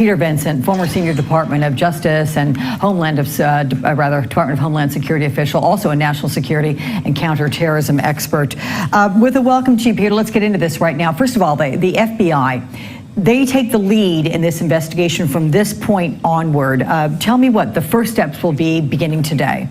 Peter Vincent, former senior Department of Justice and Department of Homeland Security official, also a national security and counterterrorism expert. With a welcome to you, Peter, let's get into this right now. First of all, the FBI, they take the lead in this investigation from this point onward. Tell me what the first steps will be beginning today.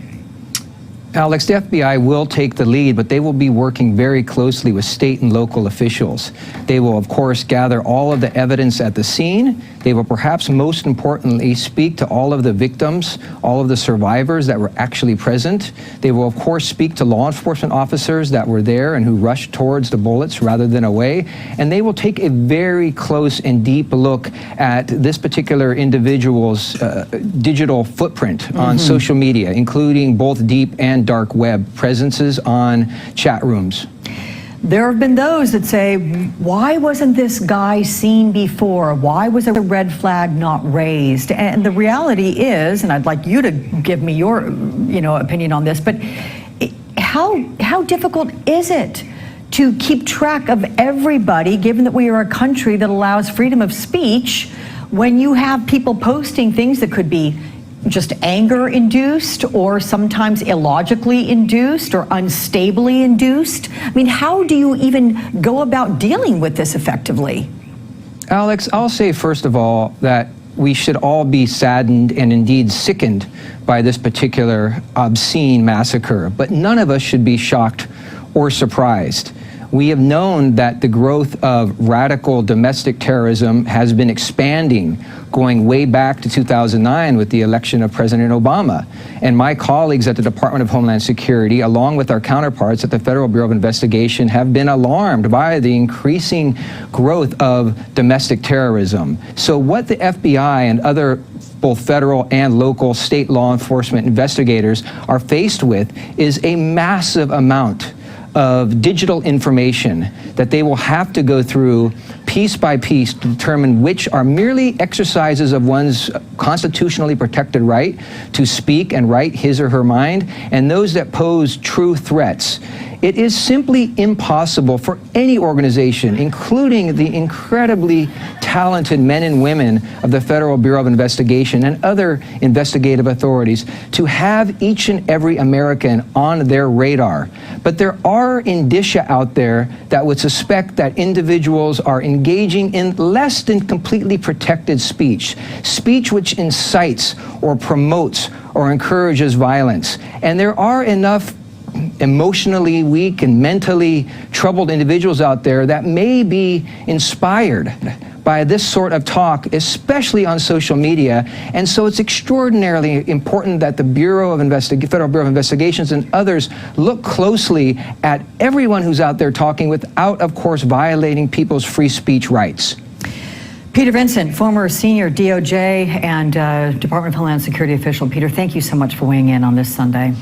Alex, the FBI will take the lead, but they will be working very closely with state and local officials. They will, of course, gather all of the evidence at the scene. They will perhaps most importantly speak to all of the victims, all of the survivors that were actually present. They will, of course, speak to law enforcement officers that were there and who rushed towards the bullets rather than away. And they will take a very close and deep look at this particular individual's digital footprint on social media, including both deep and dark web presences on chat rooms. There have been those that say, why wasn't this guy seen before? Why was a red flag not raised? And the reality is, and I'd like you to give me your opinion on this, but how difficult is it to keep track of everybody, given that we are a country that allows freedom of speech, when you have people posting things that could be just anger induced or sometimes illogically induced or unstably induced? I mean, how do you even go about dealing with this effectively? Alex, I'll say first of all that we should all be saddened and indeed sickened by this particular obscene massacre, but none of us should be shocked or surprised. We have known that the growth of radical domestic terrorism has been expanding, going way back to 2009 with the election of President Obama. And my colleagues at the Department of Homeland Security, along with our counterparts at the Federal Bureau of Investigation, have been alarmed by the increasing growth of domestic terrorism. So what the FBI and other both federal and local state law enforcement investigators are faced with is a massive amount of digital information that they will have to go through piece by piece to determine which are merely exercises of one's constitutionally protected right to speak and write his or her mind, and those that pose true threats. It is simply impossible for any organization, including the incredibly talented men and women of the Federal Bureau of Investigation and other investigative authorities, to have each and every American on their radar. But there are indicia out there that would suspect that individuals are engaging in less than completely protected speech, speech which incites or promotes or encourages violence. And there are enough emotionally weak and mentally troubled individuals out there that may be inspired by this sort of talk, especially on social media. And so it's extraordinarily important that the Federal Bureau of Investigations and others look closely at everyone who's out there talking without, of course, violating people's free speech rights. Peter Vincent, former senior DOJ and Department of Homeland Security official. Peter, thank you so much for weighing in on this Sunday.